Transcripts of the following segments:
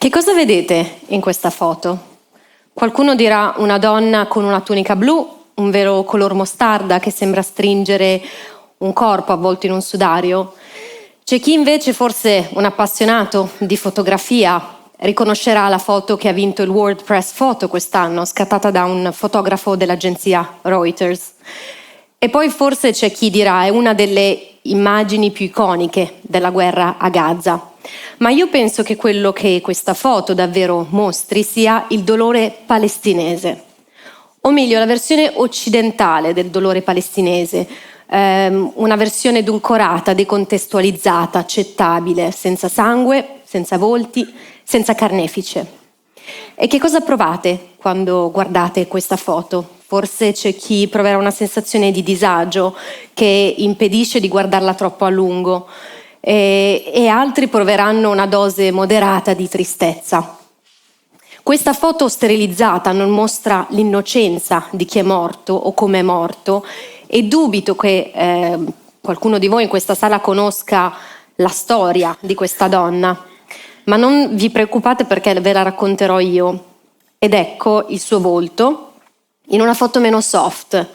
Che cosa vedete in questa foto? Qualcuno dirà una donna con una tunica blu, un vero color mostarda che sembra stringere un corpo avvolto in un sudario. C'è chi invece, forse un appassionato di fotografia, riconoscerà la foto che ha vinto il World Press Photo quest'anno, scattata da un fotografo dell'agenzia Reuters. E poi forse c'è chi dirà è una delle immagini più iconiche della guerra a Gaza. Ma io penso che quello che questa foto davvero mostri sia il dolore palestinese, o meglio la versione occidentale del dolore palestinese, una versione edulcorata, decontestualizzata, accettabile, senza sangue, senza volti, senza carnefice. E che cosa provate quando guardate questa foto? Forse c'è chi proverà una sensazione di disagio che impedisce di guardarla troppo a lungo e altri proveranno una dose moderata di tristezza. Questa foto sterilizzata non mostra l'innocenza di chi è morto o come è morto e dubito che qualcuno di voi in questa sala conosca la storia di questa donna, ma non vi preoccupate perché ve la racconterò io. Ed ecco il suo volto in una foto meno soft,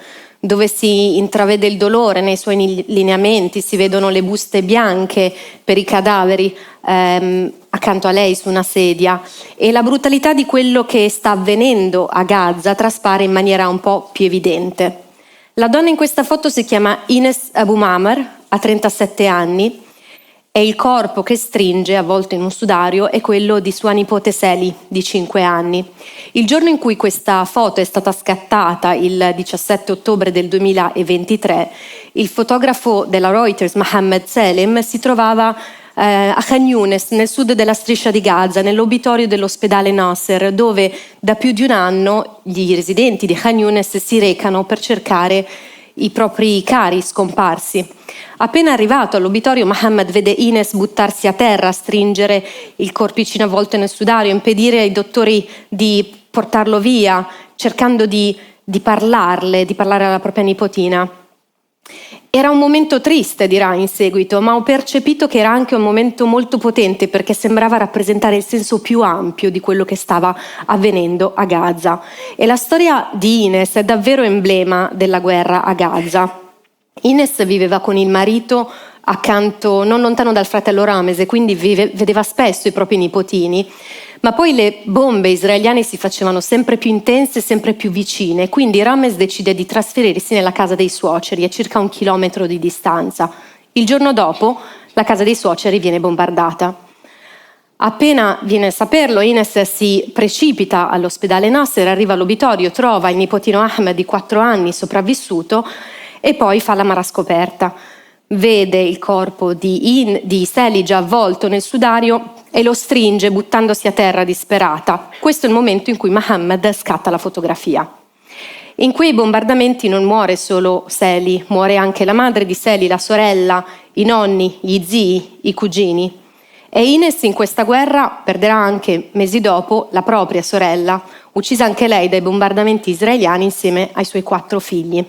dove si intravede il dolore nei suoi lineamenti, si vedono le buste bianche per i cadaveri accanto a lei su una sedia e la brutalità di quello che sta avvenendo a Gaza traspare in maniera un po' più evidente. La donna in questa foto si chiama Ines Abu Mamar, ha 37 anni e il corpo che stringe, avvolto in un sudario, è quello di sua nipote Seli, di 5 anni. Il giorno in cui questa foto è stata scattata, il 17 ottobre del 2023, il fotografo della Reuters, Mohammed Selim, si trovava a Khan Younis, nel sud della striscia di Gaza, nell'obitorio dell'ospedale Nasser, dove da più di un anno gli residenti di Khan Younis si recano per cercare i propri cari scomparsi. Appena arrivato all'obitorio, Mohammed vede Ines buttarsi a terra, stringere il corpicino avvolto nel sudario, impedire ai dottori di portarlo via, cercando di parlare alla propria nipotina. Era un momento triste, dirà in seguito, ma ho percepito che era anche un momento molto potente perché sembrava rappresentare il senso più ampio di quello che stava avvenendo a Gaza. E la storia di Ines è davvero emblema della guerra a Gaza. Ines viveva con il marito accanto, non lontano dal fratello Rames, e quindi vedeva spesso i propri nipotini. Ma poi le bombe israeliane si facevano sempre più intense, sempre più vicine, quindi Rames decide di trasferirsi nella casa dei suoceri a circa 1 chilometro di distanza. Il giorno dopo la casa dei suoceri viene bombardata. Appena viene a saperlo, Ines si precipita all'ospedale Nasser, arriva all'obitorio, trova il nipotino Ahmed di 4 anni sopravvissuto e poi fa la mara scoperta. Vede il corpo di Seli già avvolto nel sudario e lo stringe buttandosi a terra disperata. Questo è il momento in cui Mohammed scatta la fotografia. In quei bombardamenti non muore solo Seli, muore anche la madre di Seli, la sorella, i nonni, gli zii, i cugini. E Ines in questa guerra perderà anche mesi dopo la propria sorella, uccisa anche lei dai bombardamenti israeliani insieme ai suoi 4 figli.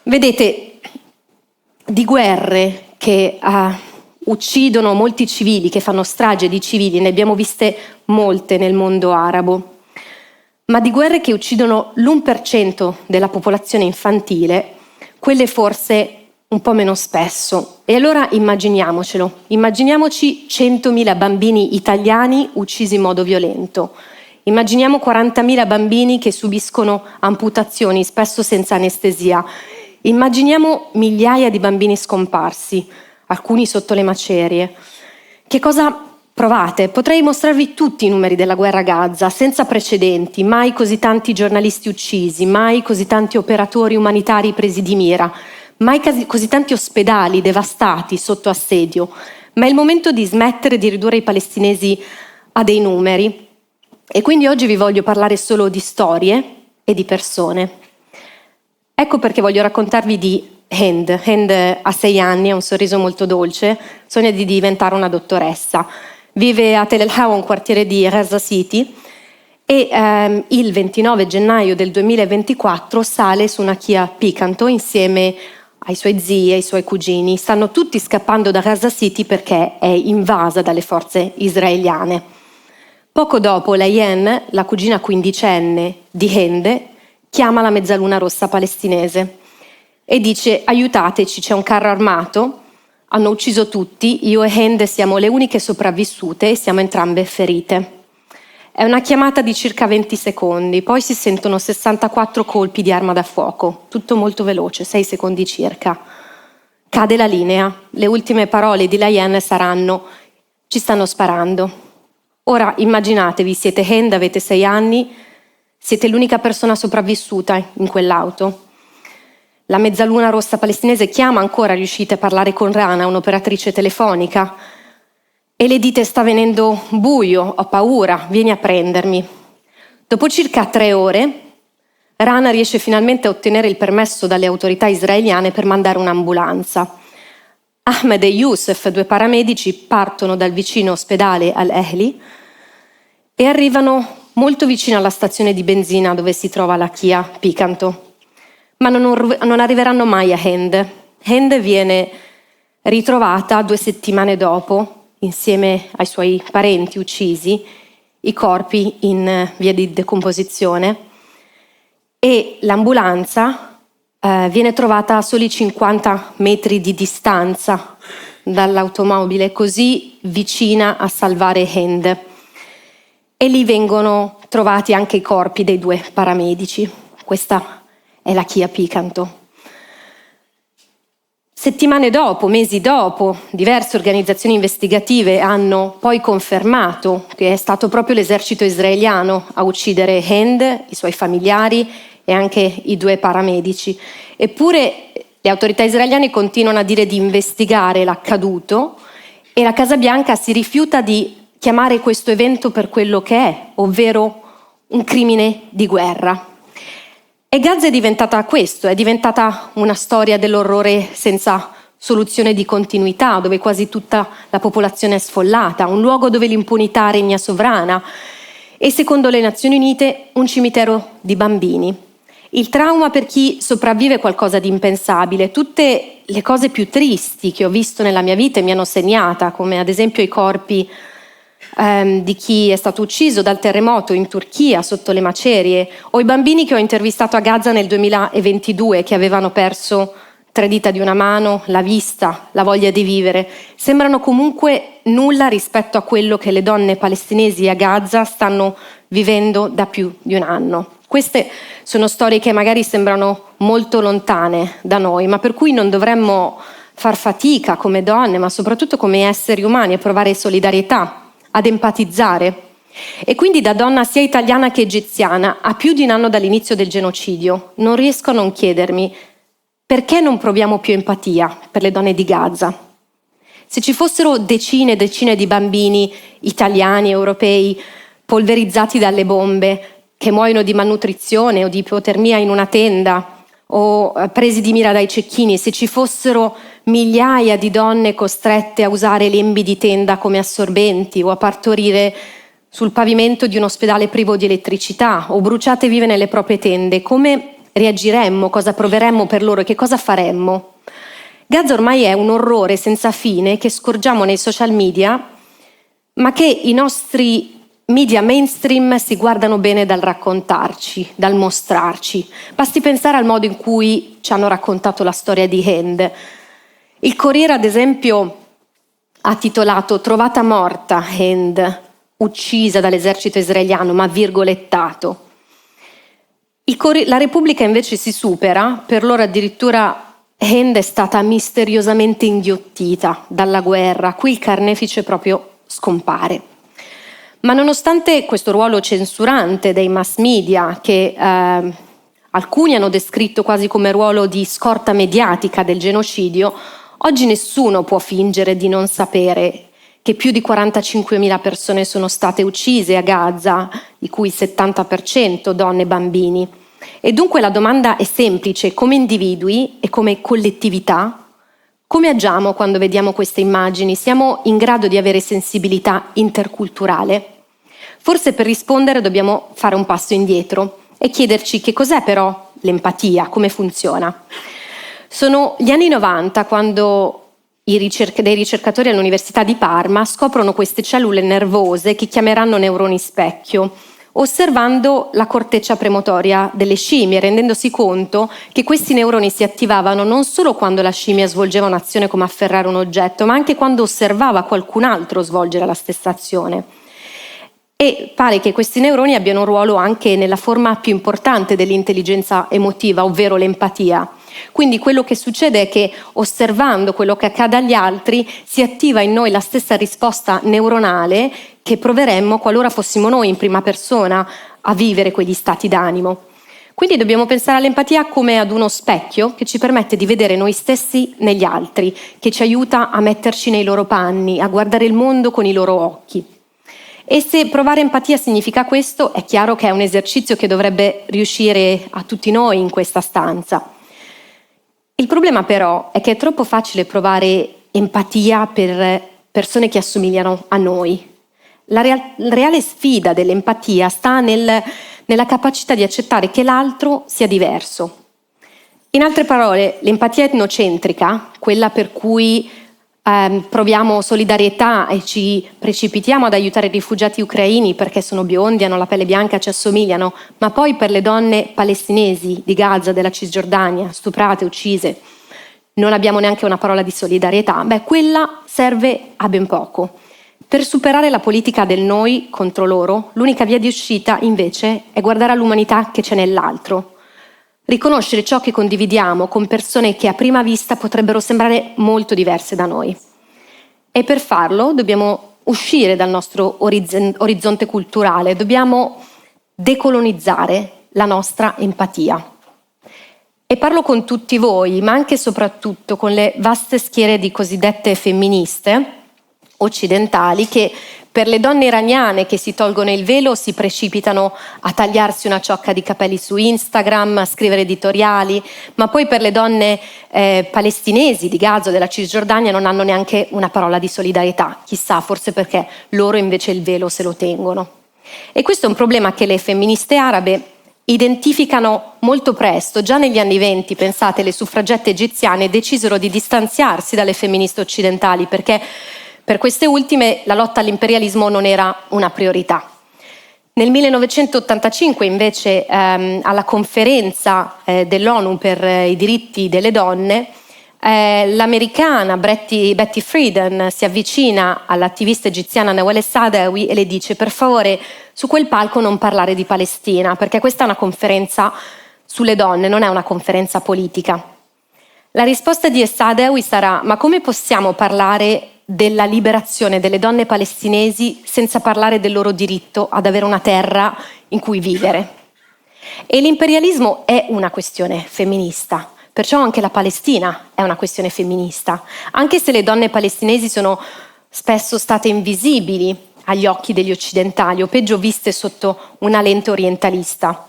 Vedete, di guerre che uccidono molti civili, che fanno strage di civili, ne abbiamo viste molte nel mondo arabo, ma di guerre che uccidono l'1% della popolazione infantile, quelle forse un po' meno spesso. E allora immaginiamoci 100.000 bambini italiani uccisi in modo violento. Immaginiamo 40.000 bambini che subiscono amputazioni, spesso senza anestesia. Immaginiamo migliaia di bambini scomparsi, alcuni sotto le macerie. Che cosa provate? Potrei mostrarvi tutti i numeri della guerra a Gaza, senza precedenti, mai così tanti giornalisti uccisi, mai così tanti operatori umanitari presi di mira, mai così tanti ospedali devastati sotto assedio. Ma è il momento di smettere di ridurre i palestinesi a dei numeri. E quindi oggi vi voglio parlare solo di storie e di persone. Ecco perché voglio raccontarvi di Hind. Hind ha 6 anni, ha un sorriso molto dolce, sogna di diventare una dottoressa. Vive a Tel El Hawa, un quartiere di Gaza City, e il 29 gennaio del 2024 sale su una Kia Picanto insieme ai suoi zii e ai suoi cugini. Stanno tutti scappando da Gaza City perché è invasa dalle forze israeliane. Poco dopo, Layen, la cugina quindicenne di Hend, chiama la Mezzaluna Rossa palestinese e dice: aiutateci, c'è un carro armato, hanno ucciso tutti, io e Hend siamo le uniche sopravvissute e siamo entrambe ferite. È una chiamata di circa 20 secondi, poi si sentono 64 colpi di arma da fuoco, tutto molto veloce, 6 secondi circa. Cade la linea, le ultime parole di Layen saranno: ci stanno sparando. Ora immaginatevi, siete Hend, avete 6 anni, siete l'unica persona sopravvissuta in quell'auto. La Mezzaluna Rossa palestinese chiama ancora, riuscite a parlare con Rana, un'operatrice telefonica, e le dite: sta venendo buio, ho paura, vieni a prendermi. Dopo circa 3 ore, Rana riesce finalmente a ottenere il permesso dalle autorità israeliane per mandare un'ambulanza. Ahmed e Youssef, 2 paramedici, partono dal vicino ospedale Al-Ehli e arrivano molto vicino alla stazione di benzina dove si trova la Kia Picanto. Ma non arriveranno mai a Hend. Hend viene ritrovata 2 settimane dopo, insieme ai suoi parenti uccisi, i corpi in via di decomposizione, e l'ambulanza viene trovata a soli 50 metri di distanza dall'automobile, così vicina a salvare Hend. E lì vengono trovati anche i corpi dei 2 paramedici. Questa è la Kia Picanto. Settimane dopo, mesi dopo, diverse organizzazioni investigative hanno poi confermato che è stato proprio l'esercito israeliano a uccidere Hend, i suoi familiari e anche i 2 paramedici. Eppure le autorità israeliane continuano a dire di investigare l'accaduto e la Casa Bianca si rifiuta di chiamare questo evento per quello che è, ovvero un crimine di guerra. E Gaza è diventata questo, è diventata una storia dell'orrore senza soluzione di continuità, dove quasi tutta la popolazione è sfollata, un luogo dove l'impunità regna sovrana e, secondo le Nazioni Unite, un cimitero di bambini. Il trauma per chi sopravvive è qualcosa di impensabile. Tutte le cose più tristi che ho visto nella mia vita e mi hanno segnata, come ad esempio i corpi di chi è stato ucciso dal terremoto in Turchia sotto le macerie, o i bambini che ho intervistato a Gaza nel 2022 che avevano perso 3 dita di una mano, la vista, la voglia di vivere, sembrano comunque nulla rispetto a quello che le donne palestinesi a Gaza stanno vivendo da più di un anno. Queste sono storie che magari sembrano molto lontane da noi, ma per cui non dovremmo far fatica come donne, ma soprattutto come esseri umani, a provare solidarietà, ad empatizzare. E quindi, da donna sia italiana che egiziana, a più di un anno dall'inizio del genocidio, non riesco a non chiedermi: perché non proviamo più empatia per le donne di Gaza? Se ci fossero decine e decine di bambini italiani, europei, polverizzati dalle bombe, che muoiono di malnutrizione o di ipotermia in una tenda, o presi di mira dai cecchini, se ci fossero migliaia di donne costrette a usare lembi di tenda come assorbenti o a partorire sul pavimento di un ospedale privo di elettricità o bruciate vive nelle proprie tende, come reagiremmo? Cosa proveremmo per loro? Che cosa faremmo? Gaza ormai è un orrore senza fine che scorgiamo nei social media, ma che i nostri media mainstream si guardano bene dal raccontarci, dal mostrarci. Basti pensare al modo in cui ci hanno raccontato la storia di Hend. Il Corriere, ad esempio, ha titolato "Trovata morta Hend, uccisa dall'esercito israeliano, ma virgolettato". La Repubblica invece si supera, per loro addirittura Hend è stata misteriosamente inghiottita dalla guerra, qui il carnefice proprio scompare. Ma nonostante questo ruolo censurante dei mass media, che alcuni hanno descritto quasi come ruolo di scorta mediatica del genocidio, oggi nessuno può fingere di non sapere che più di 45.000 persone sono state uccise a Gaza, di cui il 70% donne e bambini. E dunque la domanda è semplice: come individui e come collettività, come agiamo quando vediamo queste immagini? Siamo in grado di avere sensibilità interculturale? Forse per rispondere dobbiamo fare un passo indietro e chiederci che cos'è però l'empatia, come funziona. Sono gli anni 90 quando dei ricercatori all'Università di Parma scoprono queste cellule nervose che chiameranno neuroni specchio, osservando la corteccia premotoria delle scimmie, rendendosi conto che questi neuroni si attivavano non solo quando la scimmia svolgeva un'azione come afferrare un oggetto, ma anche quando osservava qualcun altro svolgere la stessa azione. E pare che questi neuroni abbiano un ruolo anche nella forma più importante dell'intelligenza emotiva, ovvero l'empatia. Quindi quello che succede è che osservando quello che accade agli altri si attiva in noi la stessa risposta neuronale che proveremmo qualora fossimo noi in prima persona a vivere quegli stati d'animo. Quindi dobbiamo pensare all'empatia come ad uno specchio che ci permette di vedere noi stessi negli altri, che ci aiuta a metterci nei loro panni, a guardare il mondo con i loro occhi. E se provare empatia significa questo, è chiaro che è un esercizio che dovrebbe riuscire a tutti noi in questa stanza. Il problema però è che è troppo facile provare empatia per persone che assomigliano a noi. La reale sfida dell'empatia sta nella capacità di accettare che l'altro sia diverso. In altre parole, l'empatia etnocentrica, quella per cui proviamo solidarietà e ci precipitiamo ad aiutare i rifugiati ucraini perché sono biondi, hanno la pelle bianca, ci assomigliano, ma poi per le donne palestinesi di Gaza, della Cisgiordania, stuprate, uccise, non abbiamo neanche una parola di solidarietà, quella serve a ben poco. Per superare la politica del noi contro loro, l'unica via di uscita invece è guardare all'umanità che c'è nell'altro. Riconoscere ciò che condividiamo con persone che a prima vista potrebbero sembrare molto diverse da noi. E per farlo dobbiamo uscire dal nostro orizzonte culturale, dobbiamo decolonizzare la nostra empatia. E parlo con tutti voi, ma anche e soprattutto con le vaste schiere di cosiddette femministe occidentali che per le donne iraniane che si tolgono il velo si precipitano a tagliarsi una ciocca di capelli su Instagram, a scrivere editoriali, ma poi per le donne palestinesi di Gaza o della Cisgiordania non hanno neanche una parola di solidarietà, chissà, forse perché loro invece il velo se lo tengono. E questo è un problema che le femministe arabe identificano molto presto. Già negli anni '20, pensate, le suffragette egiziane decisero di distanziarsi dalle femministe occidentali perché per queste ultime la lotta all'imperialismo non era una priorità. Nel 1985 invece alla conferenza dell'ONU per i diritti delle donne l'americana Betty Friedan si avvicina all'attivista egiziana Nawal Saadawi e le dice: per favore su quel palco non parlare di Palestina perché questa è una conferenza sulle donne, non è una conferenza politica. La risposta di Saadawi sarà: ma come possiamo parlare della liberazione delle donne palestinesi senza parlare del loro diritto ad avere una terra in cui vivere? E l'imperialismo è una questione femminista, perciò anche la Palestina è una questione femminista, anche se le donne palestinesi sono spesso state invisibili agli occhi degli occidentali o peggio viste sotto una lente orientalista.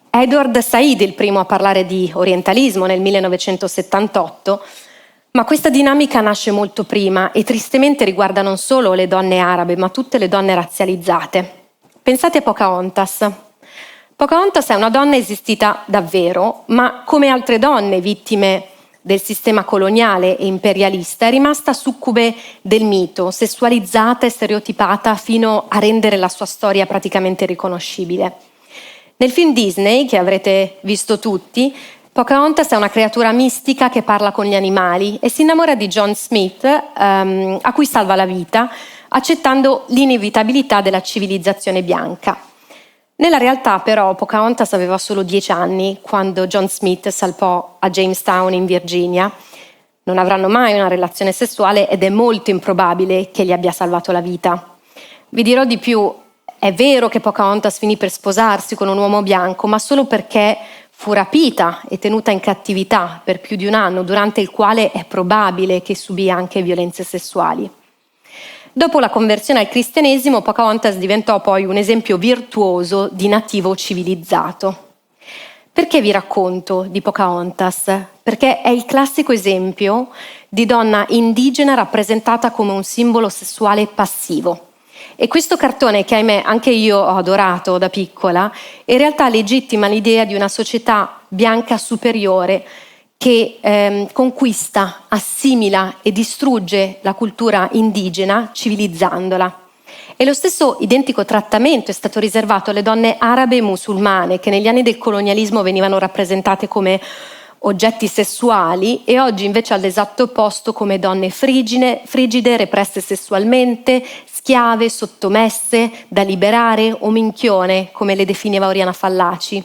Edward Said il primo a parlare di orientalismo nel 1978, ma questa dinamica nasce molto prima e tristemente riguarda non solo le donne arabe, ma tutte le donne razzializzate. Pensate a Pocahontas. Pocahontas è una donna esistita davvero, ma come altre donne vittime del sistema coloniale e imperialista è rimasta succube del mito, sessualizzata e stereotipata fino a rendere la sua storia praticamente riconoscibile. Nel film Disney, che avrete visto tutti, Pocahontas è una creatura mistica che parla con gli animali e si innamora di John Smith, a cui salva la vita, accettando l'inevitabilità della civilizzazione bianca. Nella realtà, però, Pocahontas aveva solo 10 anni quando John Smith salpò a Jamestown in Virginia. Non avranno mai una relazione sessuale ed è molto improbabile che gli abbia salvato la vita. Vi dirò di più, è vero che Pocahontas finì per sposarsi con un uomo bianco, ma solo perché fu rapita e tenuta in cattività per più di un anno, durante il quale è probabile che subì anche violenze sessuali. Dopo la conversione al cristianesimo, Pocahontas diventò poi un esempio virtuoso di nativo civilizzato. Perché vi racconto di Pocahontas? Perché è il classico esempio di donna indigena rappresentata come un simbolo sessuale passivo. E questo cartone, che ahimè anche io ho adorato da piccola, in realtà legittima l'idea di una società bianca superiore che conquista, assimila e distrugge la cultura indigena civilizzandola. E lo stesso identico trattamento è stato riservato alle donne arabe e musulmane, che negli anni del colonialismo venivano rappresentate come oggetti sessuali e oggi invece all'esatto opposto come donne frigide, represse sessualmente, schiave, sottomesse, da liberare o minchione, come le definiva Oriana Fallaci.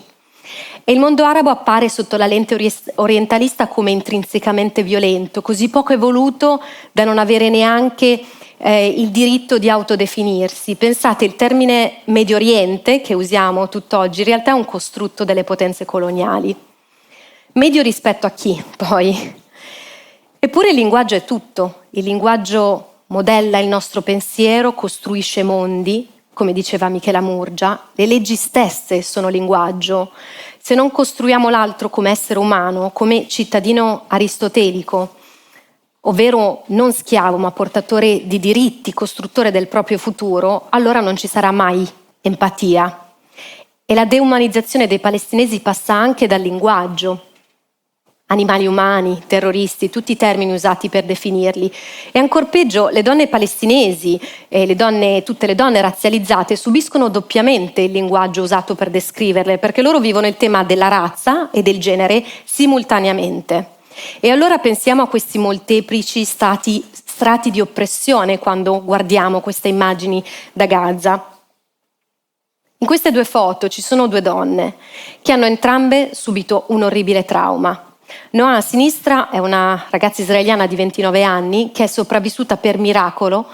E il mondo arabo appare sotto la lente orientalista come intrinsecamente violento, così poco evoluto da non avere neanche il diritto di autodefinirsi. Pensate, il termine Medio Oriente, che usiamo tutt'oggi, in realtà è un costrutto delle potenze coloniali. Medio rispetto a chi, poi? Eppure il linguaggio è tutto. Il linguaggio modella il nostro pensiero, costruisce mondi, come diceva Michela Murgia. Le leggi stesse sono linguaggio. Se non costruiamo l'altro come essere umano, come cittadino aristotelico, ovvero non schiavo ma portatore di diritti, costruttore del proprio futuro, allora non ci sarà mai empatia. E la deumanizzazione dei palestinesi passa anche dal linguaggio. Animali umani, terroristi, tutti i termini usati per definirli. E ancor peggio, le donne palestinesi e tutte le donne razzializzate subiscono doppiamente il linguaggio usato per descriverle, perché loro vivono il tema della razza e del genere simultaneamente. E allora pensiamo a questi molteplici strati di oppressione quando guardiamo queste immagini da Gaza. In queste due foto ci sono due donne che hanno entrambe subito un orribile trauma. Noa a sinistra è una ragazza israeliana di 29 anni che è sopravvissuta per miracolo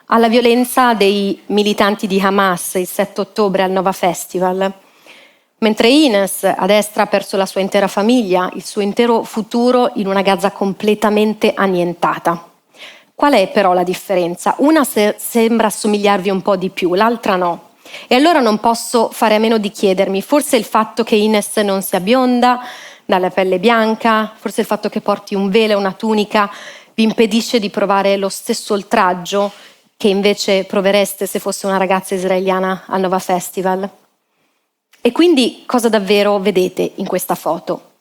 alla violenza dei militanti di Hamas il 7 ottobre al Nova Festival, mentre Ines a destra ha perso la sua intera famiglia, il suo intero futuro in una Gaza completamente annientata. Qual è però la differenza? Una sembra assomigliarvi un po' di più, l'altra no. E allora non posso fare a meno di chiedermi, forse il fatto che Ines non sia bionda, dalla pelle bianca, forse il fatto che porti un velo e una tunica vi impedisce di provare lo stesso oltraggio che invece provereste se fosse una ragazza israeliana al Nova Festival. E quindi cosa davvero vedete in questa foto?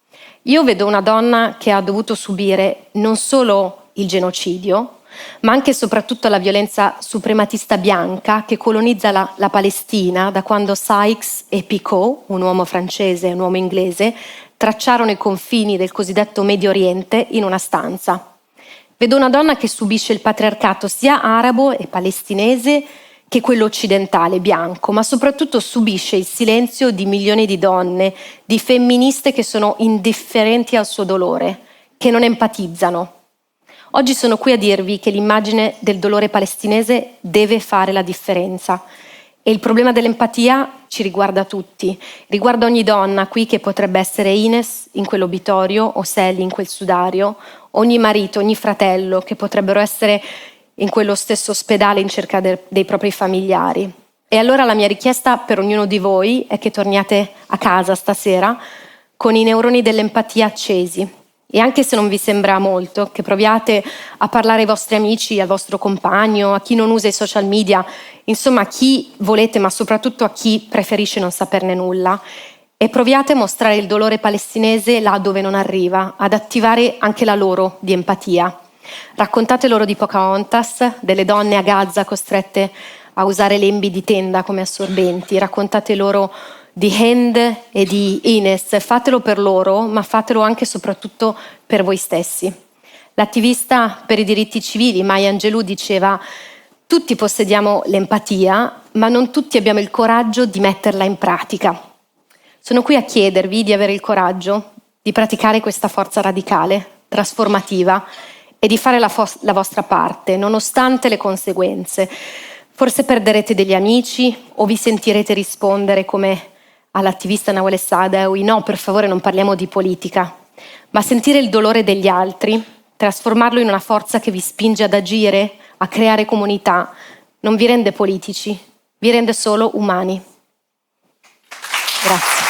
Io vedo una donna che ha dovuto subire non solo il genocidio, ma anche e soprattutto la violenza suprematista bianca che colonizza la Palestina da quando Sykes e Picot, un uomo francese e un uomo inglese, tracciarono i confini del cosiddetto Medio Oriente in una stanza. Vedo una donna che subisce il patriarcato sia arabo e palestinese che quello occidentale, bianco, ma soprattutto subisce il silenzio di milioni di donne, di femministe che sono indifferenti al suo dolore, che non empatizzano. Oggi sono qui a dirvi che l'immagine del dolore palestinese deve fare la differenza. E il problema dell'empatia ci riguarda tutti, riguarda ogni donna qui che potrebbe essere Ines in quell'obitorio o Sally in quel sudario, ogni marito, ogni fratello che potrebbero essere in quello stesso ospedale in cerca dei propri familiari. E allora la mia richiesta per ognuno di voi è che torniate a casa stasera con i neuroni dell'empatia accesi. E anche se non vi sembra molto, che proviate a parlare ai vostri amici, al vostro compagno, a chi non usa i social media, insomma a chi volete, ma soprattutto a chi preferisce non saperne nulla. E proviate a mostrare il dolore palestinese là dove non arriva, ad attivare anche la loro di empatia. Raccontate loro di Pocahontas, delle donne a Gaza costrette a usare lembi di tenda come assorbenti. Raccontate loro di Hind e di Ines, fatelo per loro, ma fatelo anche e soprattutto per voi stessi. L'attivista per i diritti civili Maya Angelou diceva: tutti possediamo l'empatia, ma non tutti abbiamo il coraggio di metterla in pratica. Sono qui a chiedervi di avere il coraggio di praticare questa forza radicale, trasformativa, e di fare la vostra parte, nonostante le conseguenze. Forse perderete degli amici o vi sentirete rispondere come all'attivista Nawal Saadawi: no, per favore non parliamo di politica, ma sentire il dolore degli altri, trasformarlo in una forza che vi spinge ad agire, a creare comunità, non vi rende politici, vi rende solo umani. Grazie.